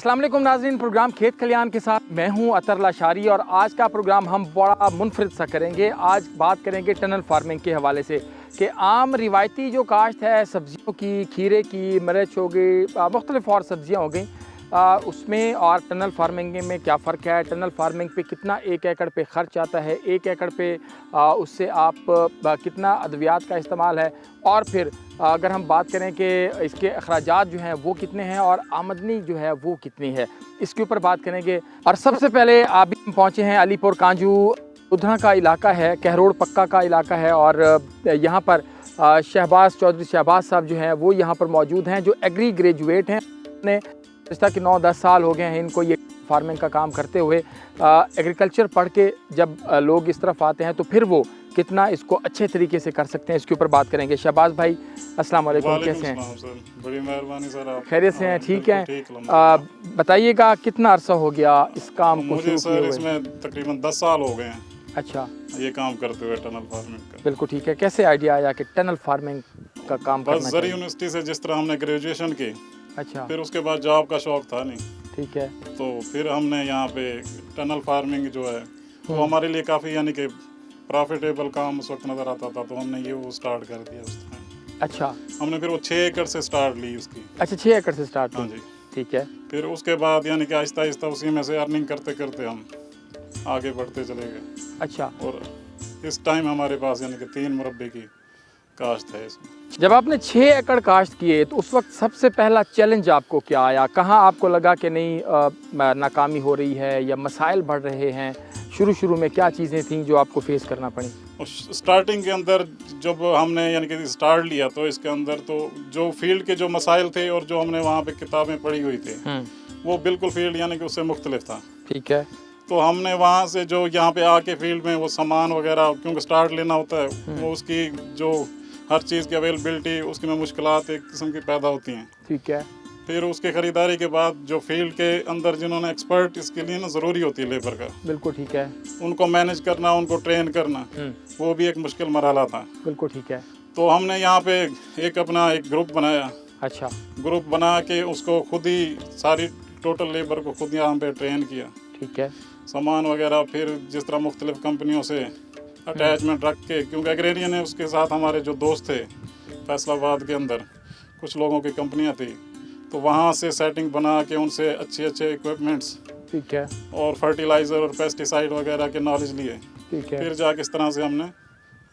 अस्सलाम वालेकुम नाज़रीन, प्रोग्राम खेत खलियान के साथ मैं हूं अतर लाशारी और आज का प्रोग्राम हम बड़ा मुनफरिद सा करेंगे। आज बात करेंगे टनल फार्मिंग के हवाले से कि आम रिवायती जो काश्त है सब्ज़ियों की, खीरे की, मिर्च हो गई, मुख्तलिफ़ और सब्ज़ियाँ हो गई, उसमें और टनल फार्मिंग में क्या फ़र्क है। टनल फार्मिंग पे कितना एक एकड़ पे ख़र्च आता है, एक एकड़ पे उससे आप कितना अद्वियात का इस्तेमाल है, और फिर अगर हम बात करें कि इसके अखराजात जो हैं वो कितने हैं और आमदनी जो है वो कितनी है, इसके ऊपर बात करेंगे। और सबसे पहले आप भी पहुँचे हैं अलीपुर कांजू, लुधियाना का इलाका है, कहरोड़ पक्का का इलाका है, और यहाँ पर शहबाज चौधरी शहबाज साहब जो हैं वो यहाँ पर मौजूद हैं, जो एग्री ग्रेजुएट हैं। ने पिछले कि 9-10 साल हो गए हैं इनको ये फार्मिंग का काम करते हुए। एग्रीकल्चर पढ़ के जब लोग इस तरफ आते हैं तो फिर वो कितना इसको अच्छे तरीके से कर सकते हैं, इसके ऊपर बात करेंगे। शहबाज भाई अस्सलाम वालेकुम, कैसे हैं? बड़ी मेहरबानी सर, आप खैरियत से हैं? ठीक हैं। बताइएगा कितना अरसा हो गया इस काम को शुरू किए हुए? इसमें तकरीबन 10 साल हो गए हैं। अच्छा, ये काम करते हुए टनल फार्मिंग का। बिल्कुल ठीक है। कैसे आइडिया आया कि टनल फार्मिंग का काम करना बस जरी यूनिवर्सिटी से जिस तरह हमने ग्रेजुएशन की, अच्छा, फिर उसके बाद जॉब का शौक था नहीं, ठीक है, तो फिर हमने यहाँ पे टनल फार्मिंग जो है वो हमारे लिए काफ़ी यानी कि प्रॉफिटेबल काम उस वक्त नज़र आता था, तो हमने ये वो स्टार्ट कर दिया उस टाइम। अच्छा, हमने फिर वो 6 एकड़ से स्टार्ट ली उसकी। अच्छा 6 एकड़ से स्टार्ट? हाँ जी। ठीक है। फिर उसके बाद यानी कि आहिस्ता आहिस्ता उसी में से अर्निंग करते करते हम आगे बढ़ते चले गए। अच्छा, और इस टाइम हमारे पास यानी कि 3 मुरब्बे की काश्त है इसमें। जब आपने 6 एकड़ काश्त किए तो उस वक्त सबसे पहला चैलेंज आपको क्या आया? कहाँ आपको लगा कि नहीं नाकामी हो रही है या मसाइल बढ़ रहे हैं? शुरू में क्या चीज़ें थीं जो आपको फेस करना पड़ी? स्टार्टिंग के अंदर जब हमने यानी कि स्टार्ट लिया तो इसके अंदर तो जो फील्ड के जो मसाइल थे और जो हमने वहाँ पे किताबें पढ़ी हुई थी वो बिल्कुल फील्ड यानी कि उससे मुख्तलिफ था। ठीक है। तो हमने वहाँ से जो यहाँ पे आके फील्ड में वो सामान वगैरह, क्योंकि स्टार्ट लेना होता है, वो उसकी जो हर चीज़ की अवेलेबिलिटी उसकी में मुश्किलात एक किस्म की पैदा होती हैं। ठीक है। फिर उसके ख़रीदारी के बाद जो फील्ड के अंदर जिन्होंने एक्सपर्ट इसके लिए ना ज़रूरी होती है लेबर का, बिल्कुल ठीक है। उनको मैनेज करना, उनको ट्रेन करना, वो भी एक मुश्किल मरहला था। बिल्कुल ठीक है। तो हमने यहाँ पे एक अपना एक ग्रुप बनाया। अच्छा, ग्रुप बना के उसको खुद ही सारी टोटल लेबर को खुद यहाँ पे ट्रेन किया। ठीक है। सामान वगैरह फिर जिस तरह मुख्तलिफ कंपनियों से अटैचमेंट रख के, क्योंकि एग्रेरियन है, उसके साथ हमारे जो दोस्त थे फैसलाबाद के अंदर कुछ लोगों की कंपनियाँ थी, तो वहाँ से सेटिंग बना के उनसे अच्छे इक्विपमेंट्स, ठीक है, और फर्टिलाइज़र और पेस्टिसाइड वगैरह के नॉलेज लिए, ठीक है, फिर जाके इस तरह से हमने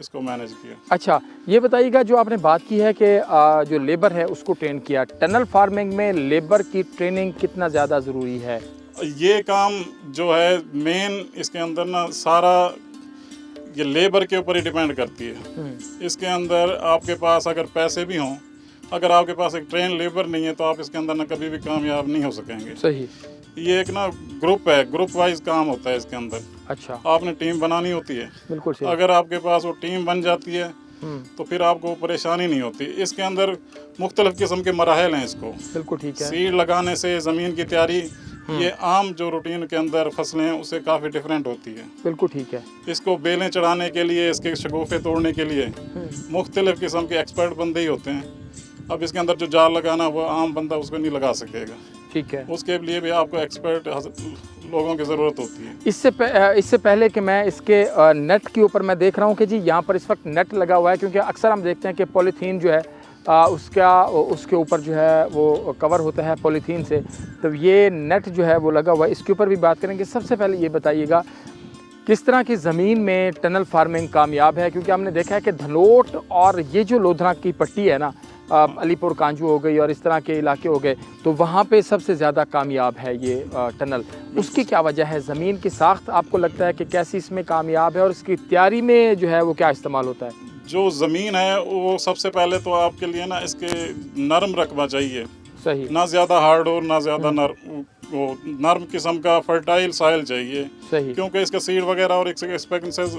इसको मैनेज किया। अच्छा, ये बताइएगा जो आपने बात की है कि जो लेबर है उसको ट्रेन किया, टनल फार्मिंग में लेबर की ट्रेनिंग कितना ज़्यादा ज़रूरी है? ये काम जो है मेन इसके अंदर ना सारा ये लेबर के ऊपर ही डिपेंड करती है। इसके अंदर आपके पास अगर पैसे भी हों, अगर आपके पास एक ट्रेन लेबर नहीं है तो आप इसके अंदर ना कभी भी कामयाब नहीं हो सकेंगे। सही। ये एक ना ग्रुप है, ग्रुप वाइज काम होता है इसके अंदर। अच्छा, आपने टीम बनानी होती है। बिल्कुल सही। अगर आपके पास वो टीम बन जाती है तो फिर आपको परेशानी नहीं होती। इसके अंदर मुख्तलिफ किस्म के मराहल हैं इसको। बिल्कुल ठीक है। सीड लगाने से ज़मीन की तैयारी, ये आम जो रूटीन के अंदर फसलें हैं उससे काफ़ी डिफरेंट होती है। बिल्कुल ठीक है। इसको बेलें चढ़ाने के लिए, इसके शगुफ़े तोड़ने के लिए मुख्तलिफ किस्म के एक्सपर्ट बंदे ही होते हैं। अब इसके अंदर जो जाल लगाना वो आम बंदा उसको नहीं लगा सकेगा। ठीक है। उसके लिए भी आपको एक्सपर्ट लोगों की ज़रूरत होती है। इससे पहले कि मैं इसके नेट के ऊपर मैं देख रहा हूँ कि जी यहाँ पर इस वक्त नेट लगा हुआ है, क्योंकि अक्सर हम देखते हैं कि पॉलीथीन जो है उसके ऊपर जो है वो कवर होता है पॉलीथीन से, तो ये नेट जो है वो लगा हुआ है, इसके ऊपर भी बात करेंगे। सबसे पहले ये बताइएगा किस तरह की ज़मीन में टनल फार्मिंग कामयाब है, क्योंकि हमने देखा है कि धनोट और ये जो लुधियाना की पट्टी है ना, अलीपुर कांजू हो गई और इस तरह के इलाके हो गए, तो वहाँ पे सबसे ज़्यादा कामयाब है ये टनल। उसकी क्या वजह है? ज़मीन की साख्त आपको लगता है कि कैसी इसमें कामयाब है और इसकी तैयारी में जो है वो क्या इस्तेमाल होता है? जो ज़मीन है वो सबसे पहले तो आपके लिए ना इसके नरम रकबा चाहिए। सही। ना ज़्यादा हार्ड और ना ज़्यादा नरम किस्म का फर्टाइल सॉइल चाहिए। सही। क्योंकि इसके सीड वगैरह और एक्सपेंसेस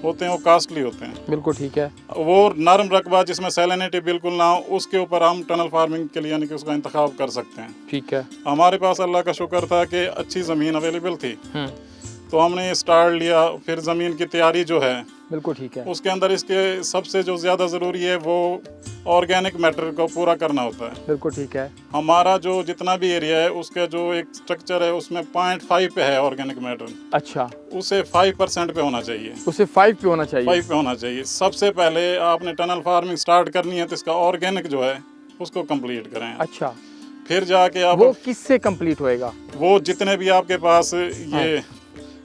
होते हैं वो कॉस्टली होते हैं। बिल्कुल ठीक है। वो नरम रकबा जिसमें सैलिनिटी बिल्कुल ना हो, उसके ऊपर हम टनल फार्मिंग के लिए यानी कि उसका इंतखाब कर सकते हैं। ठीक है। हमारे पास अल्लाह का शुक्र था कि अच्छी ज़मीन अवेलेबल थी, तो हमने ये स्टार्ट लिया। फिर ज़मीन की तैयारी जो है, बिल्कुल ठीक है, उसके अंदर इसके सबसे जो ज़्यादा ज़रूरी है वो ऑर्गेनिक मैटर को पूरा करना होता है। बिल्कुल ठीक है। हमारा जो जितना भी एरिया है उसका जो एक स्ट्रक्चर है उसमें 0.5 पे है ऑर्गेनिक मैटर। अच्छा, उसे 5% पे होना चाहिए। उसे 5 पे होना चाहिए। 5 पे होना चाहिए। सबसे पहले आपने टनल फार्मिंग स्टार्ट करनी है तो इसका ऑर्गेनिक जो है उसको कंप्लीट करें। अच्छा, फिर जाके आप वो किससे कंप्लीट होएगा? वो जितने भी आपके पास ये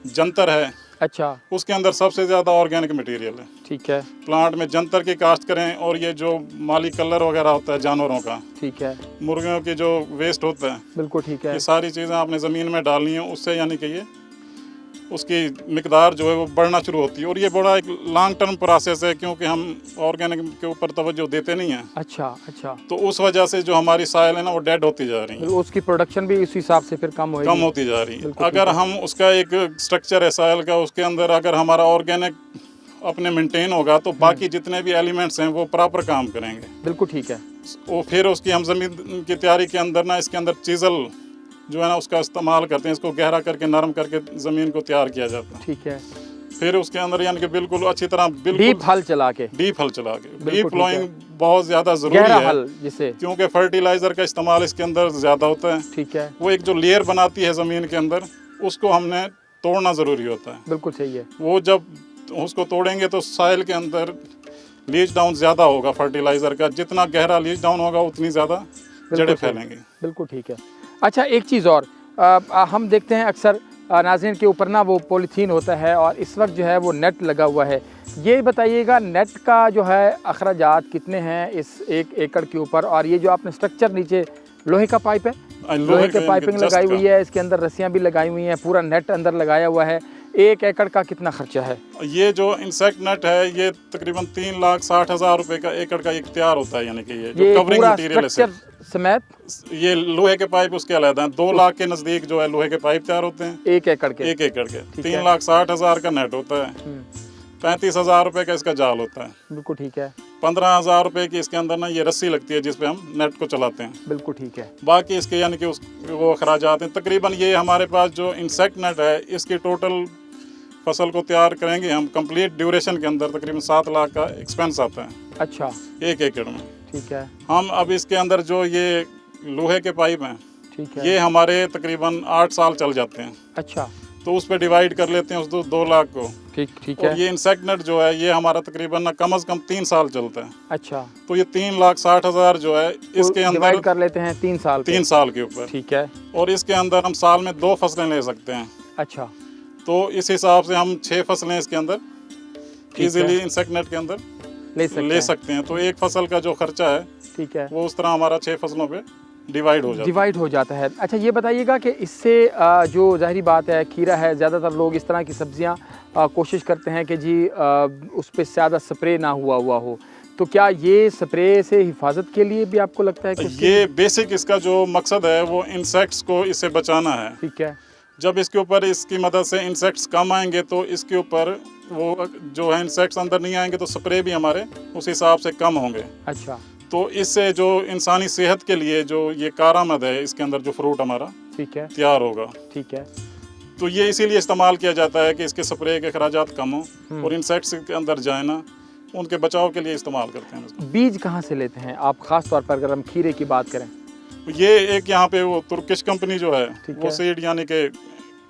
जंतर है, अच्छा, उसके अंदर सबसे ज़्यादा ऑर्गेनिक मटेरियल है। ठीक है। प्लांट में जंतर की काश्त करें और ये जो माली कलर वगैरह होता है जानवरों का, ठीक है, मुर्गियों की जो वेस्ट होता है, बिल्कुल ठीक है, ये सारी चीज़ें आपने ज़मीन में डालनी है। उससे यानी कि ये उसकी मिकदार जो है वो बढ़ना शुरू होती है। और ये बड़ा एक लॉन्ग टर्म प्रोसेस है क्योंकि हम ऑर्गेनिक के ऊपर तवज्जो देते नहीं हैं। अच्छा अच्छा, तो उस वजह से जो हमारी सॉइल है ना वो डेड होती जा रही है, उसकी प्रोडक्शन भी उस हिसाब से फिर कम होगी, कम होती जा रही है। अगर हम उसका एक स्ट्रक्चर है सॉइल का, उसके अंदर अगर हमारा ऑर्गेनिक अपने मेंटेन होगा तो बाकी जितने भी एलिमेंट्स हैं वो प्रॉपर काम करेंगे। बिल्कुल ठीक है। वो फिर उसकी हम ज़मीन की तैयारी के अंदर ना इसके अंदर चीज़ल जो है ना उसका इस्तेमाल करते हैं, इसको गहरा करके नरम करके ज़मीन को तैयार किया जाता है। ठीक है। फिर उसके अंदर यानी कि बिल्कुल अच्छी तरह डीप हल चला के डीप फ्लोइंग बहुत ज़्यादा ज़रूरी है हल जिसे, क्योंकि फर्टिलाइज़र का इस्तेमाल इसके अंदर ज़्यादा होता है। ठीक है। वो एक जो लेयर बनाती है ज़मीन के अंदर उसको हमने तोड़ना ज़रूरी होता है। बिल्कुल सही है। वो जब उसको तोड़ेंगे तो सॉइल के अंदर लीच डाउन ज़्यादा होगा फर्टिलाइज़र का। जितना गहरा लीच डाउन होगा उतनी ज़्यादा जड़ें फैलेंगी। बिल्कुल ठीक है। अच्छा, एक चीज़ और हम देखते हैं अक्सर नाज़रीन के ऊपर ना वो पॉलीथीन होता है और इस वक्त जो है वो नेट लगा हुआ है। ये बताइएगा नेट का जो है अखराजात कितने हैं इस 1 एकड़ के ऊपर? और ये जो आपने स्ट्रक्चर नीचे लोहे का पाइप है, लोहे के पाइपिंग लगाई हुई है, इसके अंदर रस्सियाँ भी लगाई हुई हैं, पूरा नेट अंदर लगाया हुआ है, 1 एकड़ का कितना खर्चा है? ये जो इंसेक्ट नेट है ये तकरीबन 3,60,000 रुपए का एकड़ का एक तैयार होता है। यानी कि ये जो कवरिंग मटेरियल है समेत ये लोहे के पाइप उसके अलग हैं। 2 लाख के नज़दीक जो है लोहे के पाइप तैयार होते हैं 1 एकड़ के। 3,60,000 का नेट होता है। 35,000 रुपए का इसका जाल होता है। बिल्कुल ठीक है। 15,000 रुपए की इसके अंदर ना ये रस्सी लगती है जिस पे हम नेट को चलाते हैं। बिल्कुल ठीक है। बाकी इसके यानी कि वो अखराजात हैं। तकरीबन ये हमारे पास जो इंसेक्ट नेट है इसकी टोटल फसल को तैयार करेंगे हम कंप्लीट ड्यूरेशन के अंदर तकरीबन 7 लाख का एक्सपेंस आता है। अच्छा, 1 एकड़ में। ठीक है। हम अब इसके अंदर जो ये लोहे के पाइप हैं, ठीक है, ये हमारे तकरीबन 8 साल चल जाते हैं। अच्छा, तो उस पर डिवाइड कर लेते हैं उस 2 लाख को। ठीक है। और ये इंसेक्ट नेट जो है ये हमारा तकरीबन ना कम से कम 3 साल चलता है। अच्छा, तो ये 3,60,000 जो है इसके अंदर डिवाइड कर लेते हैं 3 साल, 3 साल के ऊपर। ठीक है। और इसके अंदर हम साल में 2 फसलें ले सकते हैं। अच्छा, तो इस हिसाब से हम 6 फसलें इसके अंदर इजीली इंसेक्ट नेट के अंदर ले सकते हैं। तो एक फसल का जो खर्चा है, ठीक है, वो उस तरह हमारा 6 फसलों पे डिवाइड हो जाता है। अच्छा, ये बताइएगा कि इससे जो ज़ाहिरी बात है खीरा है, ज़्यादातर लोग इस तरह की सब्जियां कोशिश करते हैं कि जी उस पर ज़्यादा स्प्रे ना हुआ हो, तो क्या ये स्प्रे से हिफाजत के लिए भी आपको लगता है कि ये बेसिक इसका जो मकसद है वो इंसेक्ट्स को इससे बचाना है। ठीक है। जब इसके ऊपर इसकी मदद से इंसेक्ट्स कम आएंगे तो इसके ऊपर वो जो है इंसेक्ट्स अंदर नहीं आएंगे तो स्प्रे भी हमारे उस हिसाब से कम होंगे। अच्छा, तो इससे जो इंसानी सेहत के लिए जो ये कारआमद है इसके अंदर जो फ्रूट हमारा, ठीक है, तैयार होगा। ठीक है। तो ये इसीलिए इस्तेमाल किया जाता है कि इसके स्प्रे के अखराजात कम हो और इंसेक्ट्स के अंदर जाए ना, उनके बचाव के लिए इस्तेमाल करते हैं। बीज कहाँ से लेते हैं आप, खास तौर पर अगर हम खीरे की बात करें? ये एक यहाँ पे वो तुर्किश कंपनी जो है वो सीड यानी कि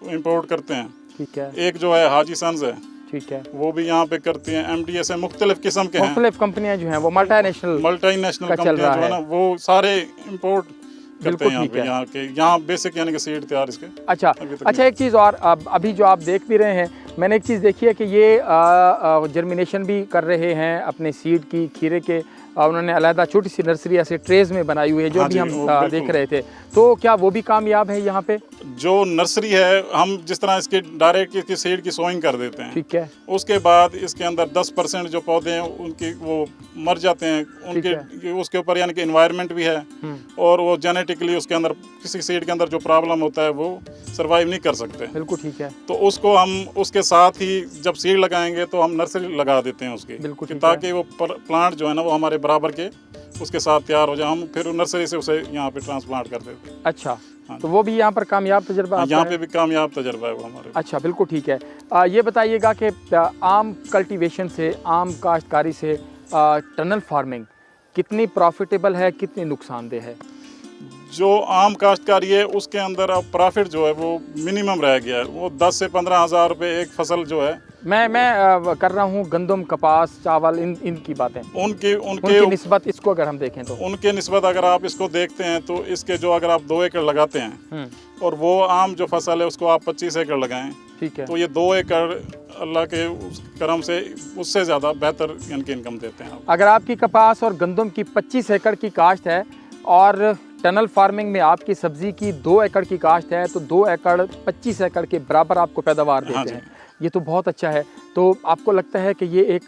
इम्पोर्ट करते हैं। ठीक है। एक जो है हाजी सन्स है, ठीक है, वो भी यहाँ पे करती हैं। MDS है, मुख्तलिफ किस्म के हैं, मुख्तलिफ कंपनियां जो हैं वो मल्टीनेशनल कंपनियां जो है ना वो सारे इम्पोर्ट करते हैं यहाँ बेसिक यानी कि सीड तैयार इसके। अच्छा, एक चीज़ और अभी जो आप देख भी रहे हैं, मैंने एक चीज़ देखी है कि ये जर्मिनेशन भी कर रहे हैं अपने सीड की, खीरे के उन्होंने अलहदा छोटी सी नर्सरी ऐसे ट्रेज में बनाई हुई है जो भी हम देख रहे थे। तो क्या वो भी कामयाब है यहाँ पे? जो नर्सरी है, हम जिस तरह इसकी डायरेक्ट इसकी सीड की सोइंग कर देते हैं, ठीक है, उसके बाद इसके अंदर 10% जो पौधे हैं उनकी वो मर जाते हैं, उनके उसके ऊपर यानी कि एनवायरनमेंट भी है और वो जेनेटिकली उसके अंदर किसी सीड के अंदर जो प्रॉब्लम होता है वो सर्वाइव नहीं कर सकते। बिल्कुल ठीक है। तो उसको हम उसके साथ ही जब सीड लगाएंगे तो हम नर्सरी लगा देते हैं उसकी, बिल्कुल, ताकि वो प्लांट जो है ना वो हमारे बराबर के उसके साथ तैयार हो जाए। हम फिर नर्सरी से उसे यहाँ पे ट्रांसप्लांट कर देते हैं। अच्छा, तो वो भी यहाँ पर कामयाब तजर्बा? यहाँ पे भी कामयाब तजर्बा है वो हमारे। अच्छा, बिल्कुल ठीक है। ये बताइएगा कि आम कल्टीवेशन से, आम काश्तकारी से टनल फार्मिंग कितनी प्रॉफिटेबल है, कितनी नुकसानदेह है? जो आम काश्तकारी है उसके अंदर अब प्रॉफिट जो है वो मिनिमम रह गया है, वो 10 से 15 हज़ार रुपये एक फसल जो है। मैं कर रहा हूँ गंदम, कपास, चावल, इनकी बातें, उनकी निस्बत इसको अगर हम देखें तो उनके निस्बत अगर आप इसको देखते हैं तो इसके जो अगर आप 2 एकड़ लगाते हैं और वो आम जो फसल है उसको आप 25 एकड़ लगाएं, ठीक है, तो ये 2 एकड़ अल्लाह के करम से उससे ज़्यादा बेहतर इनकी इनकम देते हैं। अगर आपकी कपास और गंदम की 25 एकड़ की काश्त है और टनल फार्मिंग में आपकी सब्जी की 2 एकड़ की काश्त है, तो 2 एकड़ 25 एकड़ के बराबर आपको पैदावार देते हैं। ये तो बहुत अच्छा है। तो आपको लगता है कि ये एक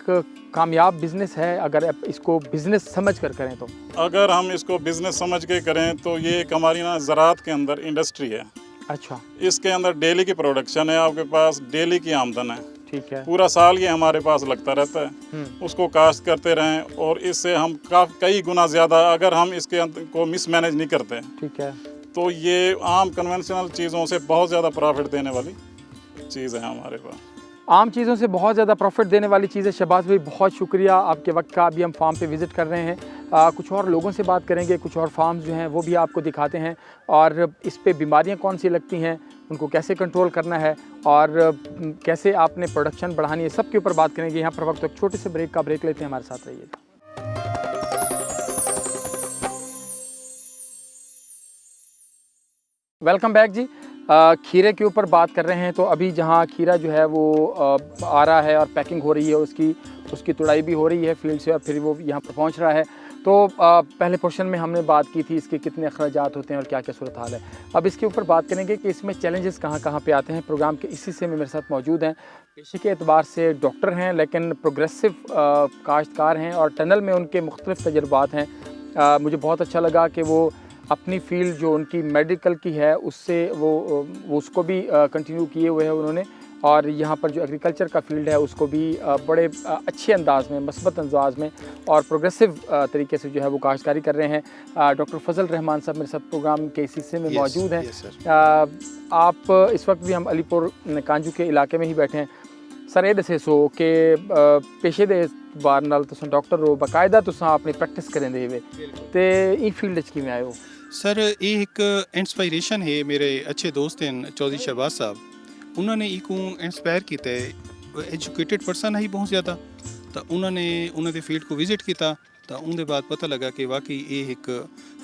कामयाब बिजनेस है अगर आप इसको बिजनेस समझ कर करें तो? अगर हम इसको बिजनेस समझ के करें तो ये एक हमारी ना ज़राअत के अंदर इंडस्ट्री है। अच्छा। इसके अंदर डेली की प्रोडक्शन है, आपके पास डेली की आमदन है, ठीक है, पूरा साल ये हमारे पास लगता रहता है, उसको काश्त करते रहें और इससे हम कई गुना ज़्यादा अगर हम इसके को मिसमैनेज नहीं करते, ठीक है, तो ये आम कन्वेंशनल चीज़ों से बहुत ज़्यादा प्रॉफिट देने वाली चीज़ है हमारे पास। आम चीज़ों से बहुत ज़्यादा प्रॉफिट देने वाली चीज़ है। शहबाज भाई बहुत शुक्रिया आपके वक्त का। अभी हम फार्म पे विज़िट कर रहे हैं, कुछ और लोगों से बात करेंगे, कुछ और फार्म्स जो हैं वो भी आपको दिखाते हैं और इस पे बीमारियां कौन सी लगती हैं, उनको कैसे कंट्रोल करना है और कैसे आपने प्रोडक्शन बढ़ानी है, सब के ऊपर बात करेंगे। यहाँ पर वक्त एक छोटे से ब्रेक लेते हैं, हमारे साथ रहिए। वेलकम बैक जी। खीरे के ऊपर बात कर रहे हैं, तो अभी जहाँ खीरा जो है वो आ रहा है और पैकिंग हो रही है, उसकी तुड़ाई भी हो रही है फील्ड से और फिर वो यहाँ पर पहुँच रहा है। तो पहले पोर्शन में हमने बात की थी इसके कितने अखराजात होते हैं और क्या क्या सूरत हाल है। अब इसके ऊपर बात करेंगे कि इसमें चैलेंजेस कहाँ कहाँ पे आते हैं। प्रोग्राम के इसी से में मेरे साथ मौजूद हैं, पेशे के एतबार से डॉक्टर हैं लेकिन प्रोग्रेसिव काश्तकार हैं और टनल में उनके मुख्तलिफ तजुर्बात हैं। मुझे बहुत अच्छा लगा कि वो अपनी फील्ड जो उनकी मेडिकल की है उससे वो उसको भी कंटिन्यू किए हुए हैं उन्होंने, और यहाँ पर जो एग्रीकल्चर का फील्ड है उसको भी बड़े अच्छे अंदाज में, मस्बत अंदाज में और प्रोग्रेसिव तरीके से जो है वो काश्तकारी कर रहे हैं। डॉक्टर फजल रहमान साहब मेरे साथ प्रोग्राम के इस हिस्से में मौजूद हैं। आप इस वक्त भी हम अलीपुर कांजू के इलाके में ही बैठे हैं। सर ये दसो कि पेशे दे बार नाल तुस डॉक्टर हो, बाकायदा तुस अपनी प्रैक्टिस करेंदे हुए ते ई फील्ड च किवें आए हो? सर ये एक इंस्पायरेशन है, मेरे अच्छे दोस्त हैं चौधरी शहबाज साहब, उन्होंने इको इंस्पायर किया है। एजुकेटेड पर्सन है बहुत ज़्यादा, तो उन्होंने फील्ड को विजिट किया तो उनके बाद पता लगा कि वाकई ये एक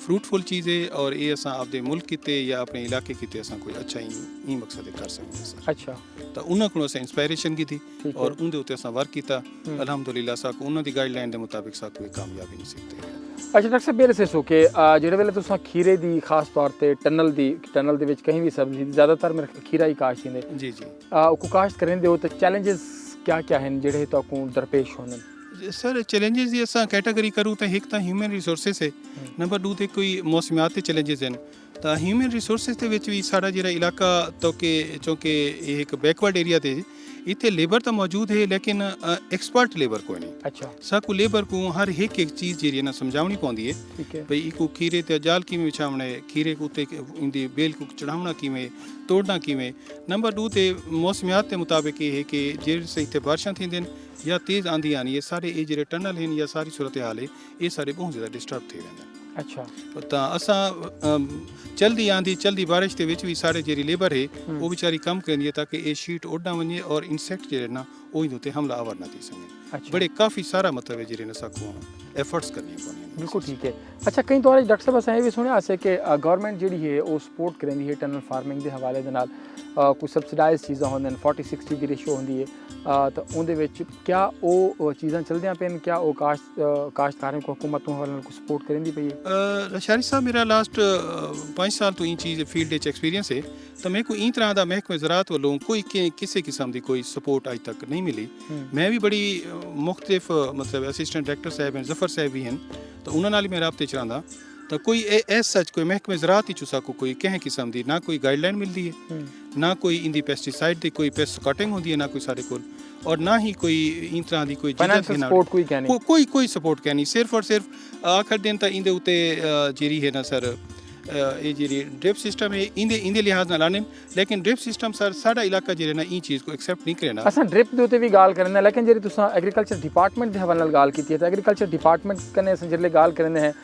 फ्रूटफुल चीज़ है और ये अस आपके मुल्क किते या अपने इलाके किते अस कोई अच्छा ही मकसद कर सकते हैं। अच्छा, तो उन्होंने को इंस्पायरेशन की थी और उनके उत्ते अस वर्क किया। अलहमदुलिल्लाह साकू उन्होंने गाइडलाइन के मुताबिक साकू ये कामयाबी नहीं सकते। अच्छा डॉक्टर साहब मेरे से सो कि जेह्ड़े वेले तुस खीरे दी खास तौर पे टनल दे विच कहीं भी सब्जी ज़्यादातर मेरे खीरा ही काश्त हिंदे जी को काश्त करेंदे हो, तो चैलेंजेस क्या क्या हैं जेह्ड़े तोको दरपेश होने? सर चैलेंजेस जी अस कैटेगरी करूँ तो एक तो ह्यूमन रिसोर्सिस है, नंबर 2 ते कोई मौसमियाती चैलेंजेस हैं। तो ह्यूमन रिसोर्सिस के विच भी साड़ा जिहड़ा इलाका तो कि चूँकि एक बैकवर्ड एरिया ते इतने लेबर तो मौजूद है लेकिन एक्सपर्ट लेबर कोई नहीं। अच्छा, साकू लेबर को हर एक चीज़ जी ना समझावनी पौंदी है भाई इको खीरे ते जाल किवें विछावना है, खीरे को उत्ते इंदी बेल को चढ़ावना किवें, तोड़ना किवें। नंबर 2 ते मौसमियात के मुताबिक ये है कि जेसे इतने बारिशां थींदियां या तेज़ आंधी आनी है, सारे ये जो टनल हैं या सारी सूरत हाल है ये सारे बहुत ज़्यादा डिस्टर्ब थी वेंदा। अच्छा, तो असां चलदी आंधी चलदी बारिश के विच भी सारे जी लेबर है वो बेचारी कम करेंदी है ताकि ये शीट उड़ ना वने और इंसेक्ट जो ना वो इन हमला आवर ना थी सकें। अच्छा, बड़े काफ़ी सारा मतलब है जी साकू एफर्ट्स करनी पौनी। बिल्कुल ठीक है। अच्छा कई तौर डॉक्टर साहब असें भी सुनिया असें कि गवर्नमेंट जी है वो सपोर्ट करेंदी है टनल फार्मिंग के हवाले दे नाल, कुछ सबसिडाइज चीज़ां होंदियां 40-60 की रेशो होंदी है, तो उहदे विच क्या वो चीज़ां चलदियां पेन, क्या वो काश्तकारें को हुकूमत हवाले को सपोर्ट करेंदी पई है? शारिद साहब मेरा लास्ट 5 साल तो ये चीज़ फील्ड एक्सपीरियंस है, तो मेरे को इन तरह का महकमे ज़राअत वालों कोई किसी किस्म की कोई सपोर्ट अज तक नहीं मिली। मैं भी बड़ी मुख्तलिफ मतलब असिस्टेंट डायरेक्टर साहब हैं, जफर साहब भी हैं, तो उन्होंने मैं राबते च रहा तो कोई एस सच कोई महकमे ज़राअत ही चुसा को कोई कहें किस्म की ना कोई गाइडलाइन मिलती है, ना कोई इंदी पेस्टिसाइड की कोई पेस्ट कटिंग होती है, ना कोई सारे को, और ना ही कोई इन तरह की कोई सपोर्ट कोई सपोर्ट क्या नहीं। सिर्फ और सिर्फ आखिर दिन तो इंदे उत्ते जेरी है ना सर ये जी ड्रिप सिस्टम है इंदे लिहाज नाल आने, लेकिन ड्रिप सिस्टम सर साडा इलाका जे ना ई चीज़ को एक्सेप्ट नहीं करेना। असां ड्रिप दे उत्ते भी गाल करने, लेकिन जेरी तुसां एग्रीकल्चर डिपार्टमेंट दे हवाले नाल गाल कीती है, तो एग्रीकल्चर डिपार्टमेंट कन्नै असां जेल्लै गाल करने हैं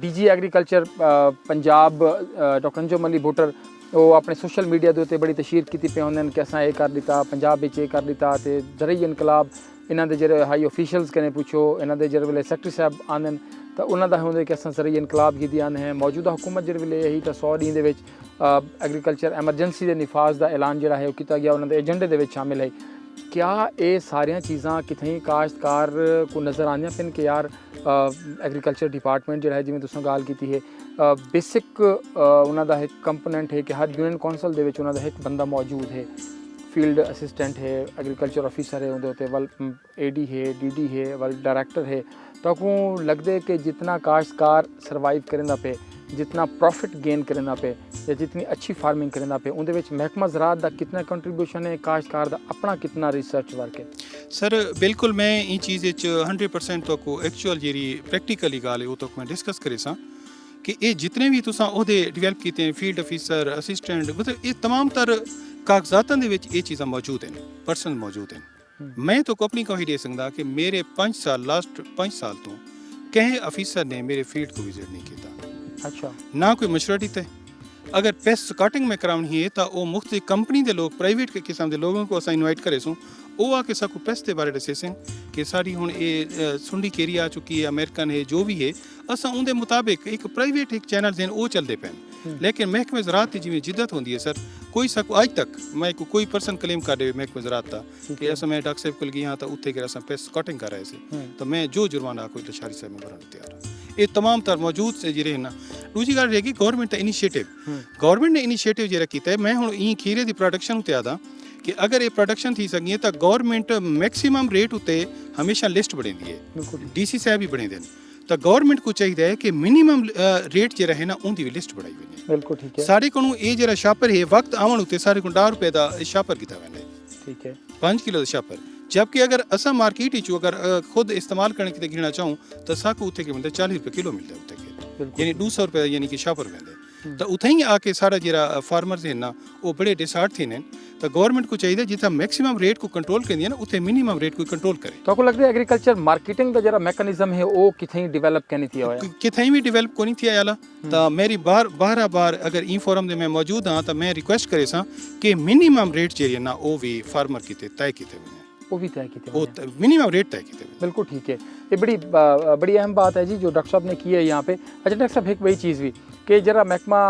DG agriculture Punjab doctor Anjum Ali Bhuttar वो अपने सोशल मीडिया के उत्ते बड़ी तशहीर की पे होंगे कि असां ये कर दिता, पंजाब विच ये कर दिता, तो ज़रई इनकलाब इन्हां दे जेह्ड़े हाई ऑफिशियल्स कन्नै पुछो, इन्हां दे जेह्ड़े वेले सैक्रेटरी साहब आंदे तो उन्होंने होंगे कि असां ज़रई इनकलाब की आने हैं। मौजूदा हुकूमत जेह्ड़े वेले यही तो 100 ॾींहं दे विच एग्रीकल्चर एमरजेंसी के निफाज का ऐलान जोड़ा है वो किया गया, उन्होंने एजेंडे दे विच शामिल है। क्या ये सारिया चीज़ां कितें काश्तकार को नज़र आंदियां पिन कि यार एग्रीकल्चर डिपार्टमेंट जो है जिवें तुसां गाल की है बेसिक उन्होंने एक कंपोनेंट है कि हर यूनियन कौंसल दे विच उन्होंने एक बंदा मौजूद है, फील्ड असिस्टेंट है, एग्रीकल्चर ऑफिसर है, उनके वल AD है, DD है, वल डायरैक्टर है। तो को लगदे कि जितना काश्तकार सर्वाइव करेंदा पे, जितना प्रॉफिट गेन करेंदा पे, या जितनी अच्छी फार्मिंग करेंदा पे, उनदे विच महकमा ज़राअत दा कितना कंट्रीब्यूशन है, काश्तकार दा अपना कितना रिसर्च वर्क है? सर बिल्कुल मैं ये चीज़ 100% तो को एक्चुअल जी प्रैक्टिकली गाल है वो तो मैं डिस्कस करे सा कि ये जितने भी तुसां ओहदे डिवेलप किए हैं, फील्ड ऑफिसर असिस्टेंट, मतलब ये तमाम तर कागजातां दे विच ये चीज़ां मौजूद हैं, पर्सन मौजूद हैं। मैं तो अपनी कही दे सकदा कि मेरे 5 साल लास्ट 5 साल तो कहीं ऑफिसर ने मेरे फील्ड को विजिट नहीं किया। अच्छा, ना कोई मशवरा दिता है। अगर पेस्ट स्काउटिंग में करानी है तो वो मुख्तलिफ कंपनी के लोग, प्राइवेट के किस्म के लोगों को असा इनवाइट करे सूँ, वो आके साकू पेस्ट के बारे दसे सन कि साड़ी हुण ये सुंडी केरी आ चुकी है, अमेरिकन है, जो भी है असा उनके मुताबिक एक प्राइवेट एक चैनल हैं वो चलते पैन, लेकिन महकमे ज़राअत की जिमें जिद्दत होंगी है सर, कोई साकू अज तक मैं कोई पर्सन क्लेम कर दे महकमे ज़राअत का कि अस मैं डॉक्टर साहब को गया तो उत्थे कि अस पेस्ट स्काउटिंग कर रहे थे, तो मैं जो जुर्माना कोई लशारी साहब में भरने तैयार हाँ। ये तमाम तर मौजूद से जिरे ना। दूसरी गल रहेगी गवर्नमेंट का इनिशिएटिव, गवर्नमेंट ने इनिशिएटिव जो किया है, मैं हुण ई खीरे की प्रोडक्शन उत्ते आदा कि अगर ये प्रोडक्शन थी सकी तो गवर्नमेंट मैक्सिमम रेट उत्ते हमेशा लिस्ट बनेंदी है, DC साहब भी बने देन, तो गवर्नमेंट को चाहिए कि मिनिमम रेट जो है ना उनकी भी लिस्ट बढ़ाई हुई है। बिल्कुल ठीक है। सारे को ये जो शापर है वक्त आवन उत्ते सारे को ₹10 का शापर किया हुआ है, ठीक है, 5 किलो का शापर, जबकि अगर असा मार्केट ही अगर खुद इस्तेमाल करने के गिना चाहूँ तो साकू उत्थे के मिलता ₹40 किलो मिलता है उत्थे, यानी ₹200 यानी कि शापर मिलते, तो उथे ही आके सारा जरा फार्मर्स हैं ना वो बड़े डिसार्ट थे, तो गवर्नमेंट को चाहिए जितना मैक्सिमम रेट को कंट्रोल कर दिया ना उथे मिनिमम रेट को कंट्रोल करे। तो आपको लगता है एग्रीकल्चर मार्केटिंग का जरा मैकेनिज्म है वो कितनी डेवलप करनी थी, कितनी भी डेवलप को नहीं थी आला, तो मेरी बार अगर ई फोरम में मैं मौजूद हाँ तो मैं रिक्वेस्ट करे सा कि मिनिमम रेट जो ना वो भी फार्मर की तय किए वो भी तय किए, मिनिमम रेट तय किए। बिल्कुल ठीक है, ये बड़ी अहम बात है जी जो डॉक्टर साहब ने की है यहाँ पे। अच्छा डॉक्टर साहब एक वही चीज़ भी कि जरा महकमा